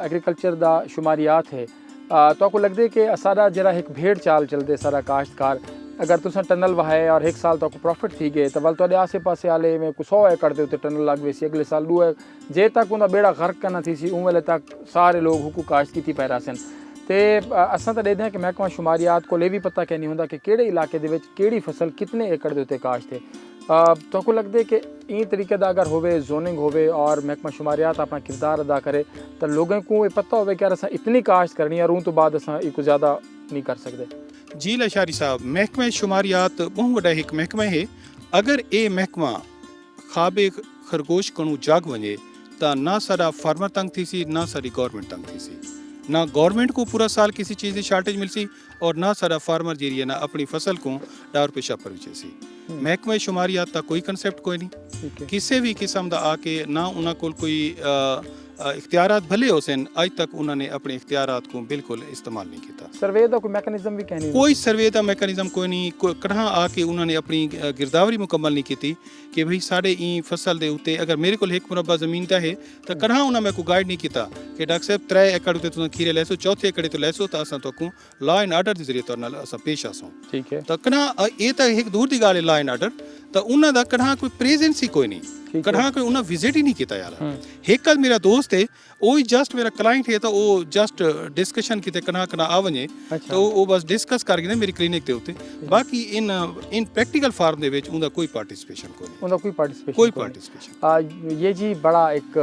एग्रीकल्चर दा शुमारियात है, तो आपको लगता है कि सारा जरा एक भेड़ चाल चलते सारा काश्तकार, अगर तुम टनल वहाए और एक साल तो प्रॉफिट थी गए तो वल तो आसे पासे आले में कुछ 100 एकड़ के उत्ते टनल लग वे सी, अगले साल दूए जे तक उनका बेड़ा गर्क करना थी सी उन वेले तक सारे लोग हुकू काश्त की पैरा सन। तो असां तो देखते हैं कि महकमा शुमारियात को ये भी पता क्या नहीं होंदा कि केड़े इलाके दे विच केड़ी फसल कितने एकड़ के उत्ते काश्त है। तो आपको लगता है कि ई तरीके का अगर होवे जोनिंग होवे और महकमा शुमारियात अपना किरदार अदा करे तो लोगों को ये पता होवे कि यार असां इतनी काश्त करनी है और उन तो बाद असां इको ज़्यादा नहीं कर सकते। जी लशारी साहब, महकमा शुमारियात बहुत बड़ा एक महकमा है, अगर ये महकमा ख्वाबे खरगोश कणु जाग वने तो ना सारा फार्मर तंग थी सी, ना सारी गवर्नमेंट तंग थी सी, ना गवर्नमेंट को पूरा साल किसी चीज़ की शार्टेज मिल सी और ना सारा फार्मर जी ना अपनी फसल को ₹10 शापर विचे सी। महकमा शुमारियात का कोई कंसेप्ट कोई नहीं, किसी भी किस्म का आके ना उन्होंने कोई इख्तियारात भले हो सन, अज तक उन्होंने अपने इख्तियारात को बिल्कुल इस्तेमाल नहीं किया। सर्वे का कोई मैकेनिज्म भी कहनी, कोई सर्वे का मैकेनिज्म कोई नहीं, कहाँ आके उन्होंने अपनी गिरदावरी मुकम्मल नहीं की कि भाई साढ़े ई फसल के उत्ते अगर मेरे को 1 मुरबा जमीन का है तो कहाँ उन्होंने मेरे को गाइड नहीं किया कि डॉक्टर साहब 3 एकड़ उत्ते तुम खीरे लैसो, 4थे एकड़ तो लैसो तो असां तो लॉ एंड आर्डर के जरिए तौर नाल असां पेश आसों, ठीक है, तो कहाँ ये तो एक दूर की गाल है लॉ एंड आर्डर, तो उन्होंने कहाँ कोई प्रेजेंस ही कोई नहीं, कहाँ कोई उन्हें विजिट ही नहीं किया यार। एक मेरा दोस्त है वो जस्ट मेरा क्लाइंट है तो वो जस्ट डिस्कशन किते कना आ वने, तो वो बस डिस्कस कर गए मेरी क्लिनिक के उत्ते, बाकी इन प्रैक्टिकल फार्म दे विच उनका कोई पार्टिसिपेशन कोई पार्टिसिपेशन। ये जी बड़ा एक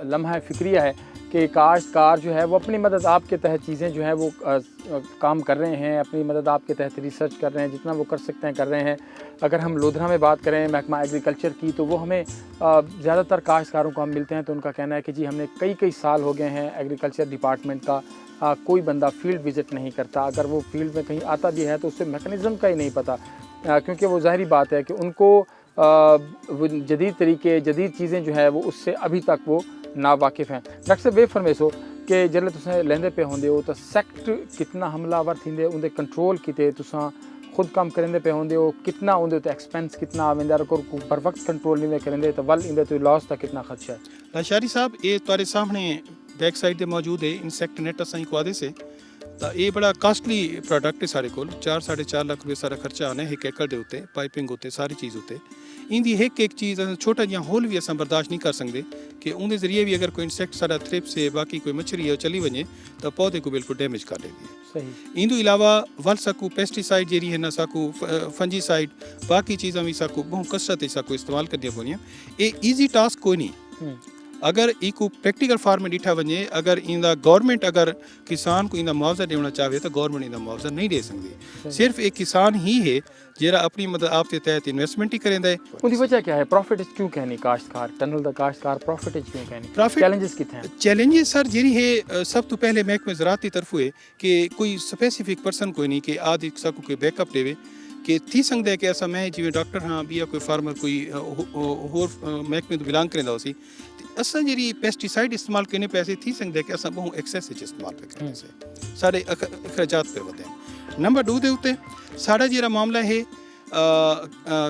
लम्हा फिक्रिया है कि काश्तकार जो है वो अपनी मदद आपके तहत चीज़ें जो है वो काम कर रहे हैं, अपनी मदद आपके तहत रिसर्च कर रहे हैं, जितना वो कर सकते हैं कर रहे हैं। अगर हम लोधरा में बात करें महकमा एग्रीकल्चर की, तो वो हमें ज़्यादातर काश्तकारों को हम मिलते हैं तो उनका कहना है कि जी हमने कई साल हो गए हैं एग्रीकल्चर डिपार्टमेंट का कोई बंदा फील्ड विज़िट नहीं करता। अगर वो फील्ड में कहीं आता भी है तो उससे मैकेनिज़्म का ही नहीं पता, क्योंकि वो ज़ाहिरी बात है कि उनको जदीद तरीके जदीद चीज़ें जो है वो उससे अभी तक वो ना वाकिफ़ हैं। डॉक्टर साहब वे फरमेसो कि जल्द तुसें लहंदे पे होंदे हो तो सैक्ट कितना हमलावर थींदे, उनके कंट्रोल किते तुसां खुद कम करेंदे पे होंदे हो, कितना उनके तो एक्सपेंस कितना आवेंदा, और बर वक्त कंट्रोल नहीं करेंदे तो वल इंदे तो लॉस का कितना खर्चा है? लाशारी साहब ये तुम्हारे सामने बैक साइड ते मौजूद है इंसेक्ट नेट असां को आदे से तो ये बड़ा कास्टली प्रोडक्ट है सारे को 4-4.5 लाख रुपये सारा खर्चा आने एक एकड़ दे उत्ते पाइपिंग उत्ते सारी चीज़ उत्ते इंदी एक चीज़ छोटा जिहा होल भी असां बर्दाश्त नहीं कर सकते कि उनके जरिए भी अगर कोई इंसेक्ट सारा थ्रिप्स है बाकी कोई मच्छरी है चली वजे तो पौधे को बिल्कुल डैमेज कर देगी। सही इंदू अलावा वल सकू पेस्टिसाइड जी है ना सकू फंजीसाइड बाकी चीज़ा भी सकू बहुत कसरत सकू इस्तेमाल कर दिया पवनियां। ये ईजी टास्क कोई नहीं। अगर इको प्रैक्टिकल फार्म में ॾिठा वञे अगर इंदा गवर्नमेंट अगर किसान को इंदा मुआवजा ॾियणु चाहे तो गवर्नमेंट इंदा मुआवजा नहीं दे सकती। सिर्फ एक किसान ही है जरा अपनी मदद आपके तहत इन्वेस्टमेंट ही करेंदा है। उनकी वजह क्या है? प्रॉफिट क्यों कहनी काश्तकार टनल द काश्तकार प्रॉफिट क्यों कहनी? प्रॉफिट चैलेंजेस कितने हैं? चैलेंजेस सर जी है सब तो पहले महकमे ज़राअत की तरफ हुए कि कोई स्पेसिफिक पर्सन कोई नहीं कि आदि सबको कोई बैकअप देवे कि थी सकता है कि असा मैं जिवें डॉक्टर हाँ भी कोई फार्मर कोई होर महकमे तो बिलोंग करेंदा उसी असा जी पेस्टिसाइड इस्तेमाल करने पैसे थी सकता है कि असा बहुत एक्सेस इस्तेमाल पे करने से सारे अखराजात पे वधे। नंबर 2 दे उत्ते साड़ा जो मामला है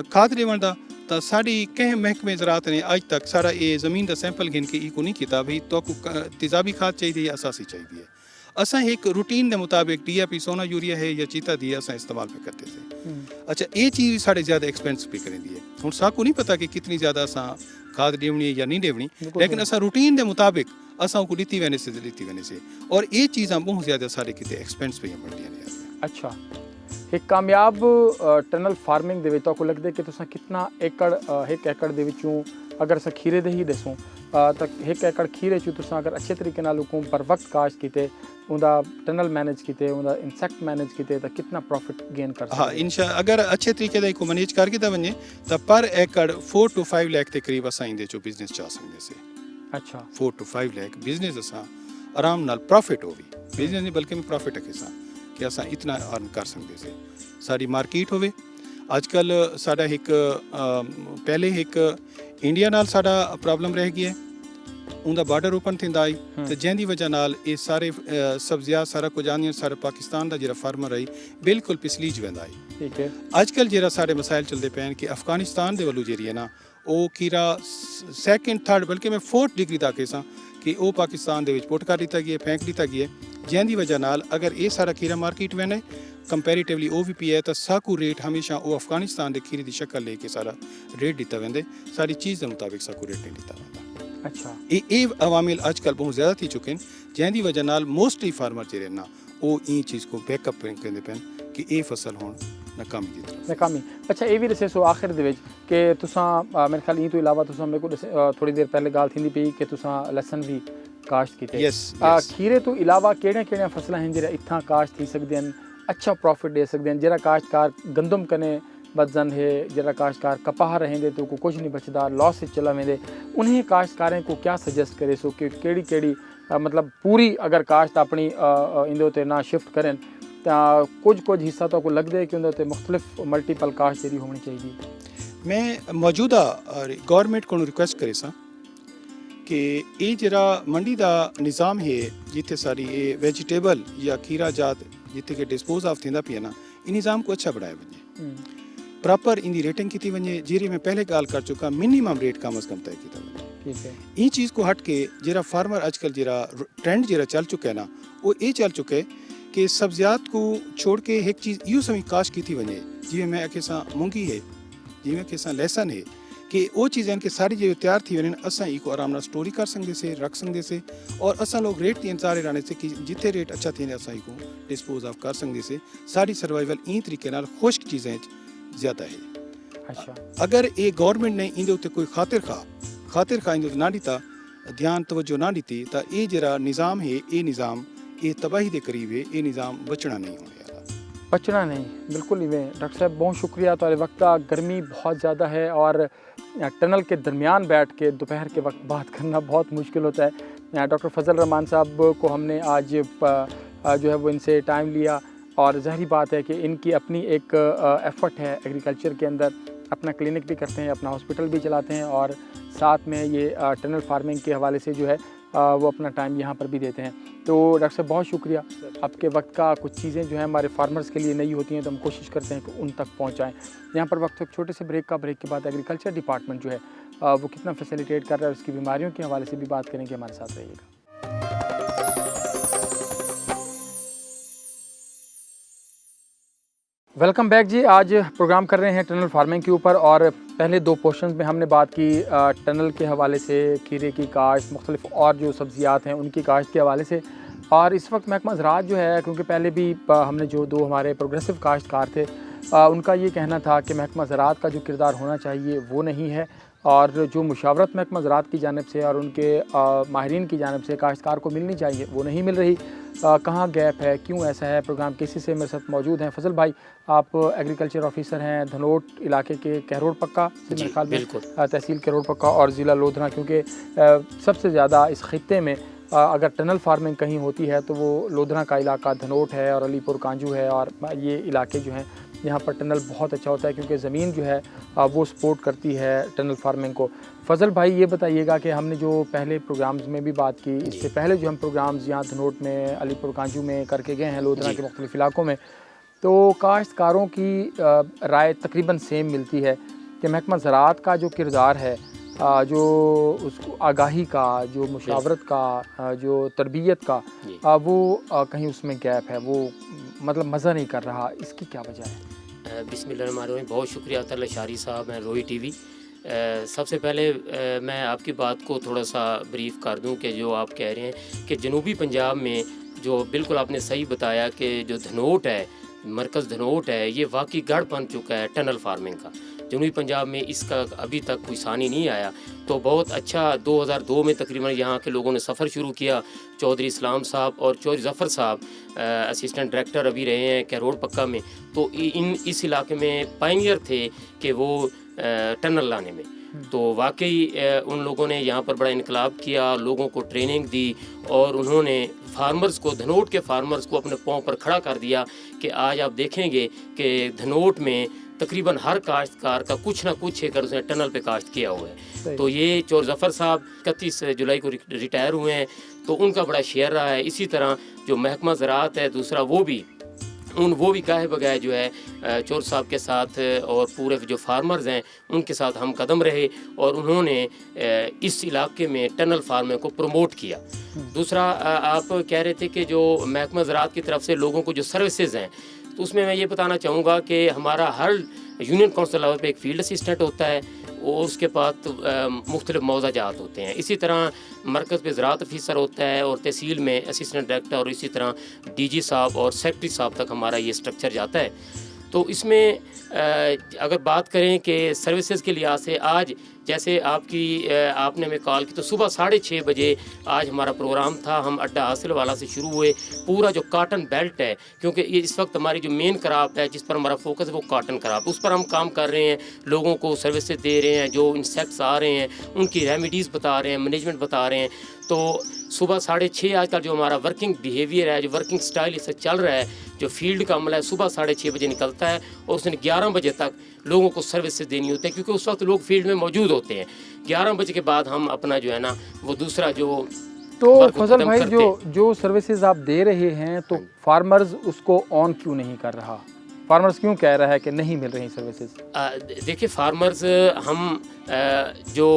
खाद देवन का तो साड़ी कह महकमे ज़राअत ने अज तक सारा ये ज़मीन का सैंपल गिन के इको नहीं किया भाई तो तेज़ाबी खाद चाहिए या असासी चाहिए। असा एक रूटीन के मुताबिक DAP सोना यूरिया है या चीता दी असा इस्तेमाल पे करते थे। अच्छा ये चीज़ साढ़े ज़्यादा एक्सपेंस पे करेंदी है। हुण साकू नहीं पता कि कितनी ज़्यादा असा खाद देवनी है या नहीं देवनी लेकिन असा रूटीन के मुताबिक असा को दी वने से और ये चीज़ा बहुत ज़्यादा सारे किते एक्सपेंस पे बनदियां ने। अच्छा एक कामयाब टनल फार्मिंग दे विच तो लगदा कि तुसां कितना एकड़ एक एकड़ दे विचों अगर अस खीरे दे ही दसूं तो एक एकड़ खीरे चो तुसां अगर अच्छे तरीके नाल उको पर वक्त काश्त कीते उनका टनल मैनेज किते उनका इंसेक्ट मैनेज किते तो कितना प्रॉफिट गेन कर सकते? हाँ इंशा अगर अच्छे तरीके से इको मैनेज करके तो वने तो पर एकड़ 4 to 5 लाख के करीब असा इंदे चो बिजनेस चा सकते से। अच्छा 4 to 5 लाख बिजनेस असा आराम नाल प्रॉफिट होवी बिजनेस नहीं बल्कि में प्रॉफिट है कि असा इतना अर्न कर सकते से। सारी मार्केट होवे आजकल साडा एक पहले एक इंडिया नाल साडा प्रॉब्लम रह गई है उनका बॉर्डर ओपन थींदा आई तो जैंदी वजह नाल ये सारे सब्जियां सारा कुछ आंदियां सारा पाकिस्तान का जो फार्मर आई बिल्कुल पिछलीज वेंदा आई। ठीक है आजकल जो सारे मसाइल चलते पे हैं कि अफगानिस्तान के वालों जी है ना वो कीरा 2nd 3rd बल्कि मैं 4th डिग्री तक ऐसा कि वो पाकिस्तान के पुट कर दिता गया फेंक दिता गया जैंदी वजह नाल अगर ये सारा खीरा मार्केट में कंपेरेटिवली OVP है तो साकू रेट हमेशा वो अफगानिस्तान के खीरे की शक्ल लेके सारा रेट दिता वेंदे सारी चीज़ के मुताबिक साकू रेट नहीं दिता वेंदा। अच्छा ये अवामिल आजकल बहुत ज़्यादा थी चुके हैं जैंदी वजह नाल मोस्टली फार्मर जो ना वो इन चीज़ को बैकअप करते पैन कि ये फसल हो नाकामी की तरफ नाकामी। अच्छा ये भी दसे सो आखिर दे विच कि तुसां मेरे ख्याल ई तो इलावा तुसां मेरे को थोड़ी देर पहले गाल थी पई कि तुसां लसन भी काश्त कीते। खीरे तो इलावा केड़े फसलां हैं जेड़ा इत्थां काश्त थी सकदे हैं अच्छा प्रॉफिट दे सकते हैं? जेड़ा काश्तकार गंदम कने बदजन है जेड़ा काश्तकार कपाह रहेंदे तो को कुछ नहीं बचदा लॉस से चला वेंदे उन्हें काश्तकारें को क्या सजेस्ट करे सो कि केड़ी मतलब पूरी अगर काश्त अपनी इंदे उत्ते ना शिफ्ट करें तो कुछ हिस्सा तो को लगता है कि उनके उत्ते मुख्तलिफ मल्टीपल काश्त जी होनी चाहिए? मैं मौजूदा गवर्नमेंट को रिक्वेस्ट करे सा कि ये जरा मंडी का निज़ाम है जिथे सारी ये वेजिटेबल या खीरा जात जिथे के डिस्पोज ऑफ थींदा पिया ना इन निज़ाम को अच्छा बढ़ाया वजे प्रॉपर इन रेटिंग की वजे जीरी में पहले गाल कर चुका मिनिमम रेट कम अज कम तय किया वजे। ठीक है ये चीज़ को हट के जरा फार्मर आजकल जरा ट्रेंड जरा चल चुका है ना वो ये चल चुके कि सब्जियात को छोड़ के एक चीज़ यूँ समी काश की थी वजे जिमें मैं अखे सा मूंगी है जिमें अखे सा लहसन है कि वो चीज़ें के सारी जो तैयार थी वने असा इको आराम नाल स्टोरी कर सकते से रख सकते से और असा लोग रेट की इंतजार रहने से कि जिथे रेट अच्छा थी असा इको डिस्पोज ऑफ कर सकते से सारी सर्वाइवल इन तरीके नाल खुश्क चीज़ें ज़्यादा है। अच्छा अगर ये गवर्नमेंट ने इंदे उत्ते कोई खातिर खा इंदे ना दिता ध्यान तवज्जो ना दी तो ये जरा निज़ाम है ये निज़ाम ये तबाही के करीब है ये निज़ाम बचना नहीं होने वाला बचना नहीं बिल्कुल ही में। डॉक्टर साहब बहुत शुक्रिया। तो वक्त का गर्मी बहुत ज़्यादा है और टनल के दरमियान बैठ के दोपहर के वक्त बात करना बहुत मुश्किल होता है। डॉक्टर फजल रहमान साहब को हमने आज जो है वो इनसे टाइम लिया और ज़ाहिर बात है कि इनकी अपनी एक एफ़र्ट है एग्रीकल्चर के अंदर, अपना क्लिनिक भी करते हैं, अपना हॉस्पिटल भी चलाते हैं और साथ में ये टनल फार्मिंग के हवाले से जो है वो अपना टाइम यहाँ पर भी देते हैं। तो डॉक्टर साहब बहुत शुक्रिया। आपके वक्त का कुछ चीज़ें जो है हमारे फार्मर्स के लिए नई होती हैं तो हम कोशिश करते हैं कि उन तक पहुँचाएँ। यहाँ पर वक्त एक छोटे से ब्रेक के बाद एग्रीकल्चर डिपार्टमेंट जो है वो कितना फैसिलिटेट कर रहा है, उसकी बीमारियों के हवाले से भी बात करेंगे। हमारे साथ रहिएगा। वेलकम बैक जी। आज प्रोग्राम कर रहे हैं टनल फार्मिंग के ऊपर और पहले 2 पोर्शंस में हमने बात की टनल के हवाले से, खीरे की काश्त, मुख्तलिफ और जो सब्ज़ियात हैं उनकी काश्त के हवाले से। और इस वक्त महकमा ज़राअत जो है, क्योंकि पहले भी हमने जो 2 हमारे प्रोग्रेसिव काश्तकार थे उनका ये कहना था कि महकमा ज़राअत का जो किरदार होना चाहिए वो नहीं है और जो मुशावरत महकमा ज़राअत की जानिब से और उनके माहिरीन की जानिब से काश्तकार को मिलनी चाहिए वो नहीं मिल रही। कहाँ गैप है, क्यों ऐसा है? प्रोग्राम किसी से मेरे साथ मौजूद हैं फजल भाई, आप एग्रीकल्चर ऑफिसर हैं धनोट इलाके के कैरोड़ पक्का से मेरे ख्याल में तहसील कैरोड़ पक्का और ज़िला लोधरा, क्योंकि सबसे ज़्यादा इस खित्ते में अगर टनल फार्मिंग कहीं होती है तो वो लोधरा का इलाका धनोट है और अलीपुर कांजू है और ये इलाके जो हैं यहाँ पर टनल बहुत अच्छा होता है क्योंकि ज़मीन जो है वो सपोर्ट करती है टनल फार्मिंग को। फजल भाई ये बताइएगा कि हमने जो पहले प्रोग्राम्स में भी बात की, इससे पहले जो हम प्रोग्राम्स यहाँ धनोट में, अलीपुर कांजू में करके गए हैं, लोधरा के मुख्तलिफ इलाकों में, तो काश्तकारों की राय तकरीबन सेम मिलती है कि महकमा ज़राअत का जो किरदार है, जो उसको आगाही का, जो मुशावरत का, जो तरबियत का, वो कहीं उसमें गैप है, वो मतलब मज़ा नहीं कर रहा। इसकी क्या वजह है? बिस्मिल्लाहिर्रहमानिर्रहीम। बहुत शुक्रिया अतल शारी साहब हैं रोई टीवी। सबसे पहले मैं आपकी बात को थोड़ा सा ब्रीफ कर दूं कि जो आप कह रहे हैं कि जनूबी पंजाब में जो बिल्कुल आपने सही बताया कि जो धनोट है, मरकज़ धनोट है, ये वाकई गढ़ बन चुका है टनल फार्मिंग का। जनूबी पंजाब में इसका अभी तक कोई सानी नहीं आया। तो बहुत अच्छा 2002 में तकरीबन यहाँ के लोगों ने सफ़र शुरू किया। चौधरी इस्लाम साहब और चौधरी ज़फ़र साहब असिस्टेंट डायरेक्टर अभी रहे हैं कैरोड़ पक्का में, तो इस इलाके में पायनियर थे कि वो टनल लाने में। तो वाकई उन लोगों ने यहाँ पर बड़ा इनकलाब किया, लोगों को ट्रेनिंग दी और उन्होंने फार्मर्स को, धनोट के फार्मर्स को अपने पाँव पर खड़ा कर दिया कि आज आप देखेंगे कि धनोट में तकरीबन हर काश्तकार का कुछ ना कुछ एकड़ उसने टनल पे काश्त किया हुआ है। तो ये चौधरी ज़फ़र साहब 31 जुलाई को रिटायर हुए हैं, तो उनका बड़ा शेयर रहा है। इसी तरह जो महकमा ज़राअत है दूसरा, वो भी गाहे बगाए जो है चौर साहब के साथ और पूरे जो फार्मर्स हैं उनके साथ हम कदम रहे और उन्होंने इस इलाके में टनल फार्मिंग को प्रमोट किया। दूसरा आप कह रहे थे कि जो महकमा ज़राअत की तरफ से लोगों को जो सर्विसेज हैं, तो उसमें मैं ये बताना चाहूँगा कि हमारा हर यूनियन काउंसिल लेवल पे एक फील्ड असिस्टेंट होता है और उसके पास मुख्तलिफ मौज़ाजात होते हैं। इसी तरह मरकज़ पे ज़राअत ऑफिसर होता है और तहसील में असिस्टेंट डायरेक्टर और इसी तरह डीजी साहब और सेक्रेटरी साहब तक हमारा ये स्ट्रक्चर जाता है। तो इसमें अगर बात करें कि सर्विसेज के लिहाज से आज जैसे आपने हमें कॉल की तो सुबह 6:30 बजे आज हमारा प्रोग्राम था। हम अड्डा हासिल वाला से शुरू हुए, पूरा जो काटन बेल्ट है, क्योंकि ये इस वक्त हमारी जो मेन क्रॉप है जिस पर हमारा फोकस है वो काटन क्रॉप, उस पर हम काम कर रहे हैं। लोगों को सर्विसेज दे रहे हैं, जो इंसेक्ट्स आ रहे हैं उनकी रेमेडीज़ बता रहे हैं, मैनेजमेंट बता रहे हैं। तो सुबह 6:30 आजकल जो हमारा वर्किंग बिहेवियर है, जो वर्किंग स्टाइल इससे चल रहा है, जो फील्ड का अमल है, सुबह 6:30 बजे निकलता है और उसने 11 बजे तक लोगों को सर्विसेज देनी होती है, क्योंकि उस वक्त लोग फील्ड में मौजूद होते हैं। 11 बजे के बाद हम अपना जो है ना वो दूसरा जो तो फजल भाई जो सर्विसेज आप दे रहे हैं तो फार्मर्स उसको ऑन क्यों नहीं कर रहा? फार्मर्स क्यों कह रहा है कि नहीं मिल रही सर्विसेज? देखिए फार्मर्स हम जो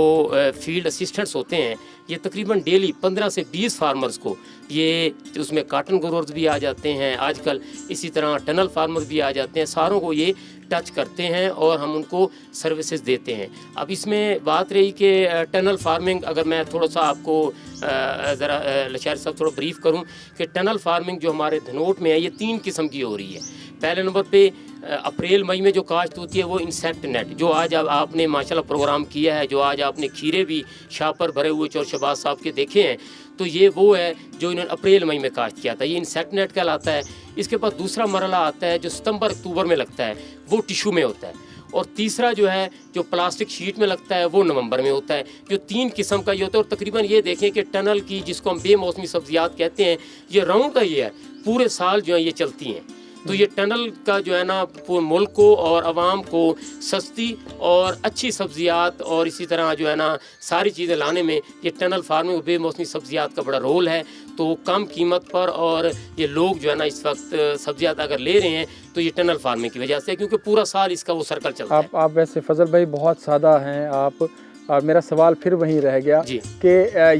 फील्ड असिस्टेंट्स होते हैं ये तकरीबन डेली 15 से 20 फार्मर्स को, ये उसमें काटन ग्रोवर्स भी आ जाते हैं आजकल, इसी तरह टनल फार्मर्स भी आ जाते हैं, सारों को ये टच करते हैं और हम उनको सर्विसेज देते हैं। अब इसमें बात रही कि टनल फार्मिंग, अगर मैं थोड़ा सा आपको ज़रा लशारी साहब थोड़ा ब्रीफ करूं कि टनल फार्मिंग जो हमारे धनोट में है ये 3 किस्म की हो रही है। पहले नंबर पे अप्रैल मई में जो काश्त होती है वो इंसेक्ट नेट, जो आज आपने माशाल्लाह प्रोग्राम किया है, जो आज आपने खीरे भी शाह पर भरे हुए चौर शहबाज साहब के देखे हैं, तो ये वो है जो इन्होंने अप्रैल मई में काश्त किया था, ये इंसेक्ट नेट कहलाता है। इसके बाद दूसरा मरला आता है जो सितंबर अक्टूबर में लगता है, वो टिशू में होता है। और तीसरा जो है जो प्लास्टिक शीट में लगता है वो नवंबर में होता है। जो 3 किस्म का ये होता है। और तकरीबन ये देखें कि टनल की, जिसको हम बेमौसमी सब्जियात कहते हैं, ये राउंड का ये है, पूरे साल जो है ये चलती हैं। तो ये टनल का जो है ना पूरे मुल्क को और आवाम को सस्ती और अच्छी सब्जियात और इसी तरह जो है ना सारी चीज़ें लाने में ये टनल फार्मिंग बेमौसमी सब्जियात का बड़ा रोल है। तो कम कीमत पर और ये लोग जो है ना इस वक्त सब्जियात अगर ले रहे हैं तो ये टनल फार्मिंग की वजह से, क्योंकि पूरा साल इसका वो सर्कल चलता है। आप वैसे फजल भाई बहुत सादा हैं आप, और मेरा सवाल फिर वहीं रह गया कि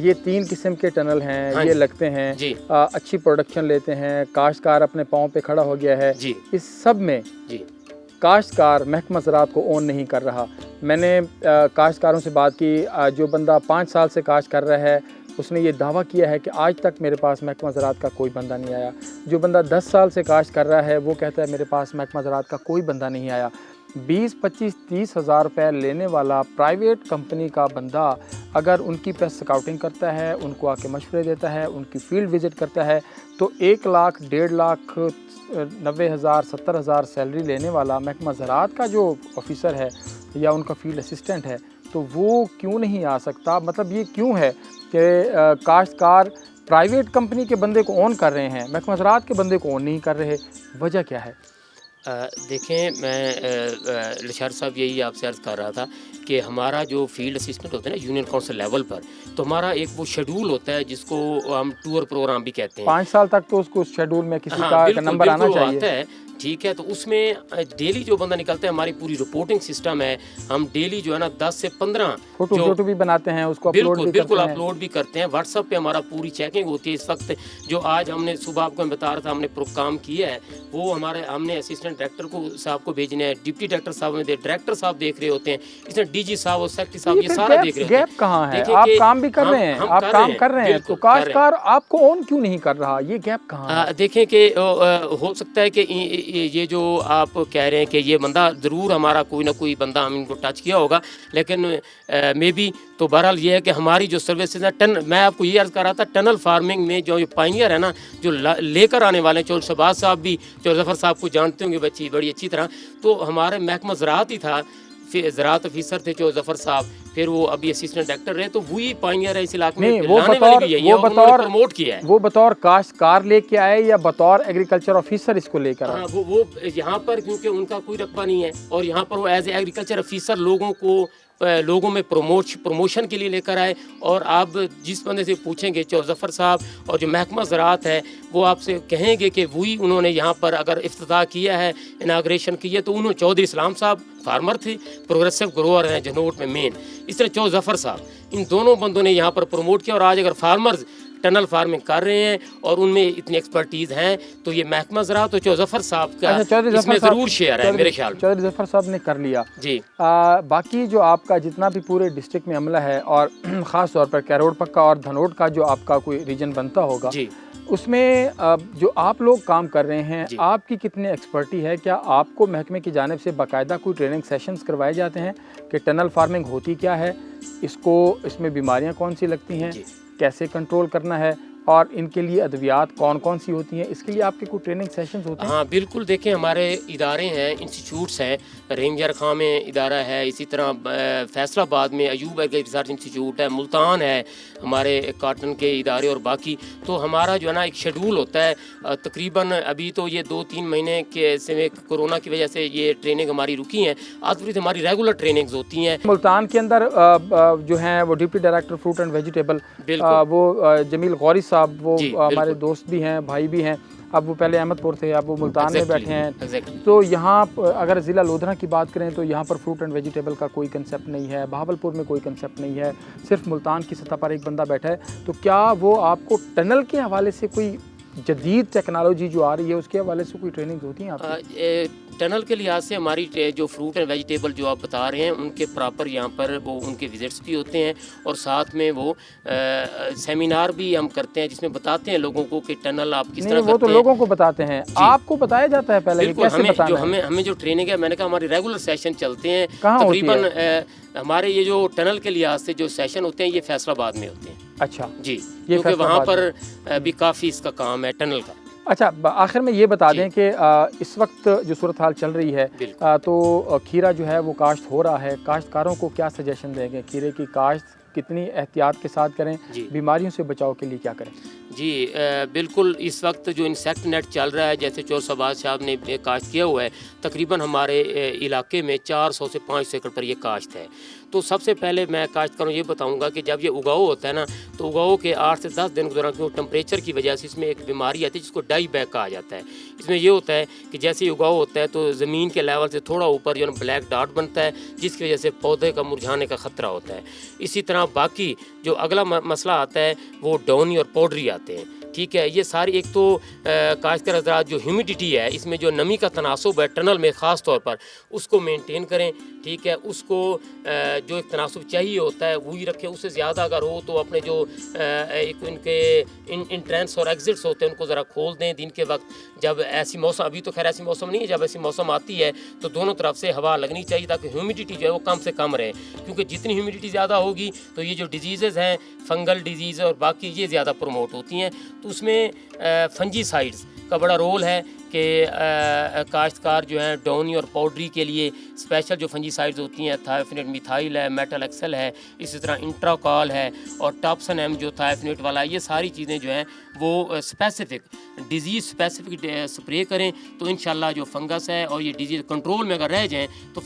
ये 3 किस्म के टनल हैं, हाँ ये लगते हैं, अच्छी प्रोडक्शन लेते हैं, काश्तकार अपने पाँव पे खड़ा हो गया है, इस सब में काश्तकार महकमा ज़राअत को ओन नहीं कर रहा। मैंने काश्तकारों से बात की, जो बंदा 5 साल से काश्त कर रहा है उसने ये दावा किया है कि आज तक मेरे पास महकमा ज़राअत का कोई बंदा नहीं आया। जो बंदा 10 साल से काश्त कर रहा है वो कहता है मेरे पास महकमा ज़राअत का कोई बंदा नहीं आया। 20-25-30 हज़ार रुपये लेने वाला प्राइवेट कंपनी का बंदा अगर उनकी पेस्ट स्काउटिंग करता है, उनको आके मशवरे देता है, उनकी फील्ड विज़िट करता है, तो 1 लाख 1.5 लाख 90,000 70,000 सैलरी लेने वाला महकमा ज़राअत का जो ऑफिसर है या उनका फील्ड असिस्टेंट है, तो वो क्यों नहीं आ सकता? मतलब ये क्यों है कि काश्तकार प्राइवेट कंपनी के बंदे को ऑन कर रहे हैं, महकमा ज़राअत के बंदे को ऑन नहीं कर रहे? वजह क्या है? देखें, मैं लशार साहब यही आपसे अर्ज़ कर रहा था कि हमारा जो फील्ड असिस्टेंट होता है ना यूनियन काउंसिल लेवल पर, तो हमारा एक वो शेड्यूल होता है जिसको हम टूर प्रोग्राम भी कहते हैं। 5 साल तक तो उसको शेड्यूल में किसी का नंबर आना चाहिए। आता है, ठीक है। तो उसमें डेली जो बंदा निकलता है, हमारी पूरी रिपोर्टिंग सिस्टम है, हम डेली जो है ना 10 से 15 फोटो भी बनाते हैं, उसको बिल्कुल अपलोड भी करते हैं। व्हाट्सएप पे हमारा पूरी चेकिंग होती है। इस वक्त जो आज हमने सुबह आपको मैं बता रहा था हमने काम किया है, वो हमने असिस्टेंट डायरेक्टर को साहब को भेजने हैं, डिप्टी डायरेक्टर साहब डायरेक्टर साहब देख रहे होते हैं, इसमें डीजी साहब और सेक्रेटरी साहब ये सारा देख रहे हैं। गैप कहाँ है? आप काम भी कर रहे हैं, आप काम कर रहे हैं, तो काश्तकार आपको ऑन क्यों नहीं कर रहा? ये गैप कहाँ है? देखें कि हो सकता है कि ये जो आप कह रहे हैं कि ये बंदा ज़रूर हमारा कोई ना कोई बंदा हम इनको टच किया होगा, लेकिन मे बी तो बहरहाल ये है कि हमारी जो सर्विसेज है मैं आपको ये अर्ज़ कर रहा था, टनल फार्मिंग में जो पाइनियर है ना, जो लेकर आने वाले चौर शहबाज साहब भी, चौर ज़फ़र साहब को जानते होंगे बच्ची बड़ी अच्छी तरह, तो हमारे महकमा ज़राअत ही था, फिर ज़राअत ऑफिसर थे चौर ज़फ़र साहब, फिर वो अभी असिस्टेंट डायरेक्टर रहे, तो वही पाइनियर है इस इलाके में। वो बतौर प्रमोट किया है, वो बतौर काश्तकार लेके आए या बतौर एग्रीकल्चर ऑफिसर इसको लेकर आए? हाँ, वो यहाँ पर क्योंकि उनका कोई रकबा नहीं है और यहाँ पर वो एज एग्रीकल्चर ऑफिसर लोगों में प्रमोशन के लिए लेकर आए। और आप जिस बंदे से पूछेंगे चौर ज़फ़र साहब और जो महकमा ज़राअत है, वो आपसे कहेंगे कि वही उन्होंने यहाँ पर अगर इफ्तिताह किया है, इनाग्रेशन की है, तो उन्होंने चौधरी इस्लाम साहब फार्मर थे, प्रोग्रेसिव ग्रोअर हैं जनोट में मेन, इस तरह चौर ज़फ़र साहब, इन दोनों बंदों ने यहाँ पर प्रमोट किया। और आज अगर फार्मर्स टनल फार्मिंग कर रहे हैं और उनमें इतनी एक्सपर्टीज़ हैं, तो ये महकमा ज़राअत तो चौर ज़फ़र साहब का इसमें ज़रूर शेयर है मेरे ख्याल में। चौधरी ज़फ़र साहब ने कर लिया जी। बाकी जो आपका जितना भी पूरे डिस्ट्रिक्ट में अमला है और ख़ास तौर पर कैरोड पक्का और धनोट का जो आपका कोई रीजन बनता होगा जी, उसमें जो आप लोग काम कर रहे हैं, आपकी कितनी एक्सपर्टी है? क्या आपको महकमे की जानिब से बाकायदा कोई ट्रेनिंग सेशंस करवाए जाते हैं कि टनल फार्मिंग होती क्या है, इसमें बीमारियां कौन सी लगती हैं, कैसे कंट्रोल करना है, और इनके लिए अद्वियात कौन कौन सी होती हैं, इसके लिए आपके कोई ट्रेनिंग सेशंस होते हैं? हाँ बिल्कुल, देखें हमारे इदारे हैं, इंस्टीट्यूट्स हैं, रेंजर खां में इदारा है, इसी तरह फैसलाबाद में अयूब एग्री रिसर्च इंस्टीट्यूट है, मुल्तान है, हमारे काटन के इदारे और बाकी। तो हमारा जो है ना एक शेड्यूल होता है, तकरीबन अभी तो ये 2-3 महीने के से कोरोना की वजह से ये ट्रेनिंग हमारी रुकी हैं, आज हमारी रेगुलर ट्रेनिंग्स होती हैं। मुल्तान के अंदर जो हैं वो deputy director fruit and vegetable, वो जमील गौरी साहब, वो हमारे दोस्त भी हैं, भाई भी हैं। अब वो पहले अहमदपुर थे, अब वो मुल्तान में बैठे हैं। तो यहाँ अगर ज़िला लोधरा की बात करें तो यहाँ पर फ्रूट एंड वेजिटेबल का कोई कंसेप्ट नहीं है, बहावलपुर में कोई कंसेप्ट नहीं है, सिर्फ मुल्तान की सतह पर एक बंदा बैठा है। तो क्या वो आपको टनल के हवाले से कोई जदीद टेक्नोलॉजी जो आ रही है उसके हवाले से कोई ट्रेनिंग होती है आपकी? टनल के लिहाज से हमारी जो फ्रूट एंड वेजिटेबल जो आप बता रहे हैं उनके प्रॉपर यहाँ पर वो उनके विजिट्स भी होते हैं और साथ में वो सेमिनार भी हम करते हैं जिसमें बताते हैं लोगों को कि टनल आप किस तरह वो तो लोगों को बताते हैं, आपको बताया जाता है पहले कैसे बताना है? हमें जो ट्रेनिंग है, मैंने कहा हमारे रेगुलर सेशन चलते हैं तकरीबन हमारे ये जो टनल के लिहाज से जो सेशन होते हैं ये फैसलाबाद में होते हैं। अच्छा जी, क्योंकि वहाँ पर भी काफ़ी इसका काम है टनल का। अच्छा, आखिर में ये बता दें कि इस वक्त जो सूरत हाल चल रही है तो खीरा जो है वो काश्त हो रहा है, काश्तकारों को क्या सजेशन देंगे? खीरे की काश्त कितनी एहतियात के साथ करें, बीमारियों से बचाव के लिए क्या करें? जी बिल्कुल, इस वक्त जो इंसेक्ट नेट चल रहा है जैसे चौर शहबाज साहब ने काश्त किया हुआ है, तकरीबन हमारे इलाके में 400 से 500 एकड़ पर ये काश्त है। तो सबसे पहले मैं काश्तकारों ये बताऊंगा कि जब ये उगाव होता है ना, तो उगाव के 8 से 10 दिन के दौरान क्यों टेम्परेचर की वजह से इसमें एक बीमारी आती है जिसको डाई बैक कहा जाता है। इसमें ये होता है कि जैसे ही उगाव होता है तो ज़मीन के लेवल से थोड़ा ऊपर जो ब्लैक डॉट बनता है जिसकी वजह से पौधे का मुरझाने का ख़तरा होता है। इसी तरह बाकी जो अगला मसला आता है वो डाउनी और पाउडरी आते हैं। ठीक है, ये सारी एक तो काश्तकार हज़रात जो ह्यूमिडिटी है इसमें जो नमी का तनासुब है टनल में ख़ास तौर पर उसको मेंटेन करें। ठीक है, उसको जो एक तनासुब चाहिए होता है वही रखें, उससे ज़्यादा अगर हो तो अपने जो एक इनके इंट्रेंस और एग्जिट्स होते हैं उनको ज़रा खोल दें दिन के वक्त। जब ऐसी मौसम, अभी तो खैर ऐसी मौसम नहीं है, जब ऐसी मौसम आती है तो दोनों तरफ से हवा लगनी चाहिए ताकि ह्यूमिडिटी जो है वो कम से कम रहे, क्योंकि जितनी ह्यूमिडिटी ज़्यादा होगी तो ये जो डिजीज़ हैं फंगल डिजीज़ और बाकी ये ज़्यादा प्रमोट होती हैं। तो उसमें फंजीसाइड्स का बड़ा रोल है कि काश्तकार जो है डाउनी और पाउडरी के लिए स्पेशल जो फंजीसाइड्स होती हैं, थायोफिनेट मिथाइल है, मेटल एक्सेल है, इसी तरह इंट्राकॉल है और टॉप्सन एम जो थायोफिनेट वाला है, ये सारी चीज़ें जो हैं वो स्पेसिफिक डिजीज़ स्पेसिफिक स्प्रे करें तो इंशाल्लाह जो फंगस है और ये डिजीज़ कंट्रोल में अगर रह जाएँ तो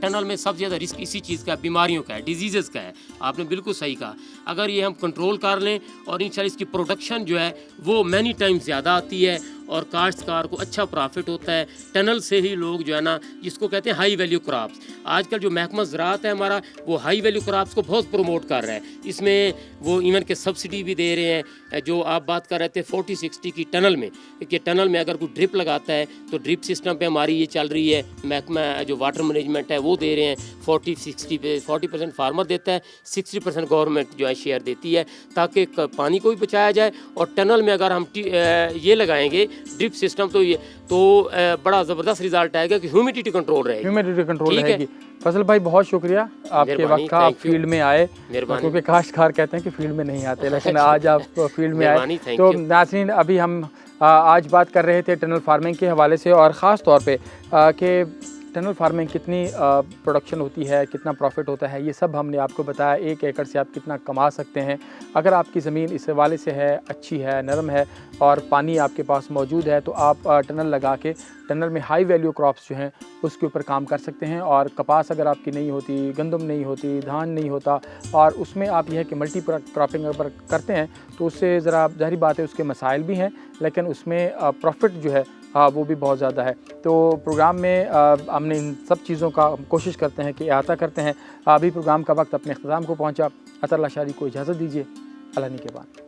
टनल में सबसे ज़्यादा रिस्क इसी चीज़ का, बीमारियों का है, डिजीज़ का है। आपने बिल्कुल सही कहा, अगर ये हम कंट्रोल कर लें और इंशाल्लाह इसकी प्रोडक्शन जो है वो मैनी टाइम्स ज़्यादा आती है और काश्तकार को अच्छा प्रॉफिट होता है। टनल से ही लोग जो है ना, जिसको कहते हैं हाई वैल्यू क्रॉप्स, आजकल जो महकमा ज़राअत है हमारा वो हाई वैल्यू क्रॉप्स को बहुत प्रमोट कर रहा है। इसमें वो इवन के सब्सिडी भी दे रहे हैं। जो आप बात कर रहे थे 40-60 की टनल में, कि टनल में अगर कोई ड्रिप लगाता है तो ड्रिप सिस्टम पे हमारी ये चल रही है, महकमा जो वाटर मैनेजमेंट है वो दे रहे हैं 40-60 पे 40% फार्मर देता है, 60% गवर्नमेंट जो है शेयर देती है ताकि पानी को भी बचाया जाए। और टनल में अगर हम ये लगाएंगे ड्रिप सिस्टम तो बड़ा ज़बरदस्त रिजल्ट आएगा कि ह्यूमिडिटी कंट्रोल रहेगी। फजल भाई बहुत शुक्रिया आपके वक्त का, आप फील्ड में आए, क्योंकि काश्तकार कहते हैं कि फील्ड में नहीं आते, लेकिन आज आप फील्ड में आए। तो नाज़रीन, अभी हम आज बात कर रहे थे टनल फार्मिंग के हवाले से और ख़ास तौर पे कि टनल फार्मिंग कितनी प्रोडक्शन होती है, कितना प्रॉफिट होता है, ये सब हमने आपको बताया। 1 एकड़ से आप कितना कमा सकते हैं अगर आपकी ज़मीन इस हवाले से है, अच्छी है, नरम है और पानी आपके पास मौजूद है, तो आप टनल लगा के टनल में हाई वैल्यू क्रॉप्स जो हैं उसके ऊपर काम कर सकते हैं। और कपास अगर आपकी नहीं होती, गंदम नहीं होती, धान नहीं होता और उसमें आप यह है कि मल्टी क्रॉपिंग अगर करते हैं तो उससे ज़रा ज़ाहिर बात है उसके मसाइल भी हैं, लेकिन उसमें प्रॉफिट जो है वो भी बहुत ज़्यादा है। तो प्रोग्राम में हमने इन सब चीज़ों का कोशिश करते हैं कि अहाता करते हैं। अभी प्रोग्राम का वक्त अपने इख्तिताम को पहुँचा। अतर लाशारी को इजाज़त दीजिए। अल्लाह के बाद।